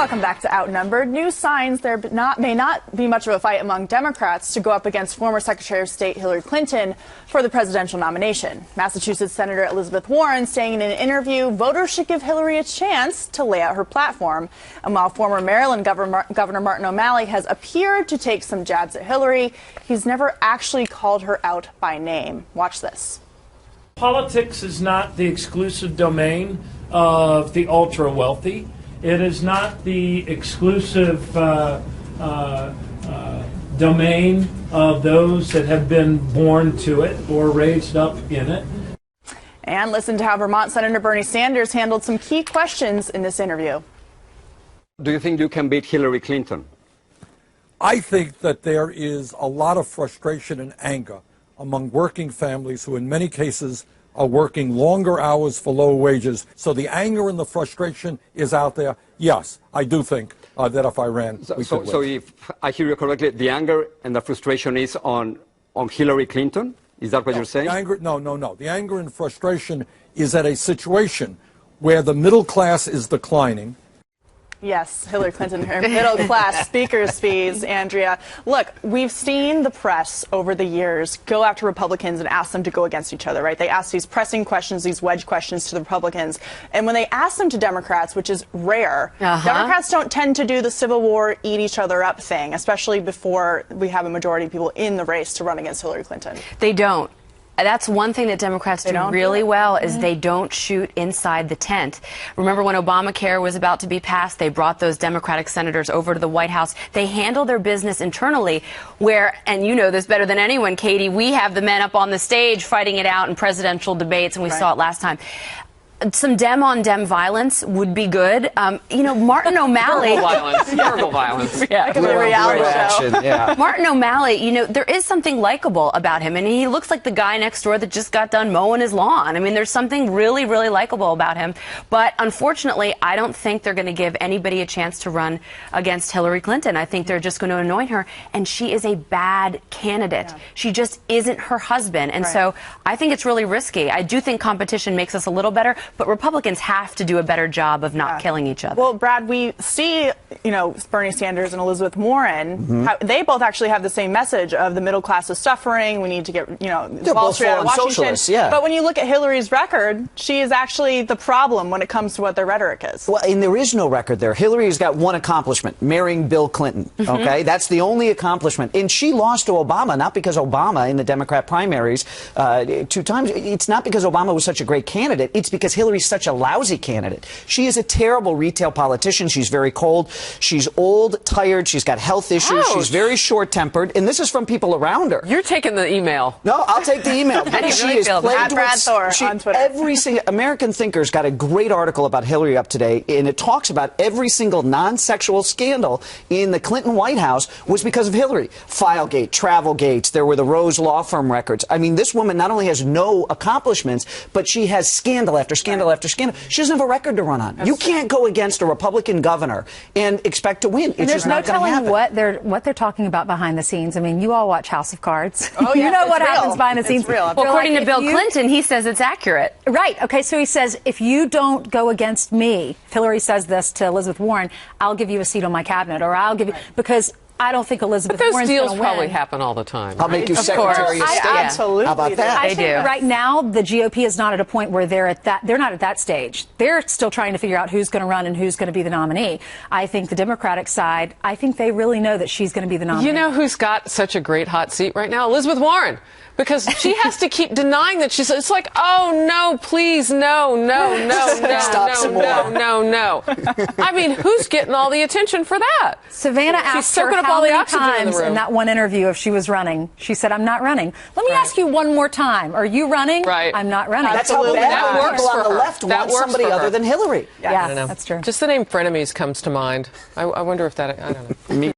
Welcome back to Outnumbered. New signs there may not be much of a fight among Democrats to go up against former Secretary of State Hillary Clinton for the presidential nomination. Massachusetts Senator Elizabeth Warren saying in an interview voters should give Hillary a chance to lay out her platform. And while former Maryland Governor Martin O'Malley has appeared to take some jabs at Hillary, he's never actually called her out by name. Watch this. Politics is not the exclusive domain of the ultra-wealthy. It is not the exclusive domain of those that have been born to it or raised up in it. And listen to how Vermont Senator Bernie Sanders handled some key questions in this interview. Do you think you can beat Hillary Clinton? I think that there is a lot of frustration and anger among working families who in many cases are working longer hours for lower wages. So the anger and the frustration is out there. Yes, I do think that if I ran, we could win. So if I hear you correctly, the anger and the frustration is on Hillary Clinton? Is that what you're saying? No. The anger and frustration is at a situation where the middle class is declining. Yes, Hillary Clinton, her middle-class speaker's fees, Andrea. Look, we've seen the press over the years go after Republicans and ask them to go against each other, right? They ask these pressing questions, these wedge questions to the Republicans. And when they ask them to Democrats, which is rare, Democrats don't tend to do the Civil War, eat each other up thing, especially before we have a majority of people in the race to run against Hillary Clinton. They don't. That's one thing that Democrats do really well is they don't shoot inside the tent. Remember when Obamacare was about to be passed, they brought those Democratic senators over to the White House. They handle their business internally where, and you know this better than anyone, Katie, we have the men up on the stage fighting it out in presidential debates, and we saw it last time. Some Dem-on-Dem violence would be good. You know, Martin O'Malley. Verbal violence. Yeah, like a reality show. Yeah. Martin O'Malley, you know, there is something likable about him, and he looks like the guy next door that just got done mowing his lawn. I mean, there's something really, really likable about him. But unfortunately, I don't think they're going to give anybody a chance to run against Hillary Clinton. I think they're just going to anoint her, and she is a bad candidate. Yeah. She just isn't her husband, and so I think it's really risky. I do think competition makes us a little better, but Republicans have to do a better job of not killing each other. Well, Brad, we see, you know, Bernie Sanders and Elizabeth Warren, how they both actually have the same message of the middle class is suffering. We need to get, you know, Wall Street out of Washington. But when you look at Hillary's record, she is actually the problem when it comes to what their rhetoric is. Well, and there is no record there. Hillary's got one accomplishment, marrying Bill Clinton. Okay, that's the only accomplishment. And she lost to Obama, not because Obama in the Democrat primaries 2 times. It's not because Obama was such a great candidate. It's because Hillary's such a lousy candidate. She is a terrible retail politician. She's very cold. She's old, tired. She's got health issues. She's very short-tempered. And this is from people around her. You're taking the email. No, I'll take the email. She is plagued with on Twitter. Every single American Thinker's got a great article about Hillary up today, and it talks about every single non-sexual scandal in the Clinton White House was because of Hillary. Filegate, Travelgates, there were the Rose Law Firm records. I mean, this woman not only has no accomplishments, but she has scandal after scandal after scandal. She doesn't have a record to run on. You can't go against a Republican governor and expect to win. And there's no telling what they're talking about behind the scenes. I mean, you all watch House of Cards. Oh, you know what happens behind the scenes. Well, according to Bill Clinton, he says it's accurate. Right. Okay. So he says, if you don't go against me, Hillary says this to Elizabeth Warren, I'll give you a seat on my cabinet, or I'll give you, because I don't think Elizabeth Warren's going to win. Those deals probably happen all the time. I'll make you Secretary of State. Absolutely. How about that? I think right now the GOP is not at a point where they're not at that stage. They're still trying to figure out who's going to run and who's going to be the nominee. I think the Democratic side, I think they really know that she's going to be the nominee. You know who's got such a great hot seat right now? Elizabeth Warren. Because she has to keep denying that she's. It's like, oh no, please, no. I mean, who's getting all the attention for that? Savannah asked her how many times in that one interview if she was running. She said, "I'm not running." Let me ask you one more time: are you running? Right. I'm not running. That's how that works people for on the her. left That want works somebody for her. other than Hillary. Yeah, that's true. Just the name frenemies comes to mind. I wonder if that. I don't know.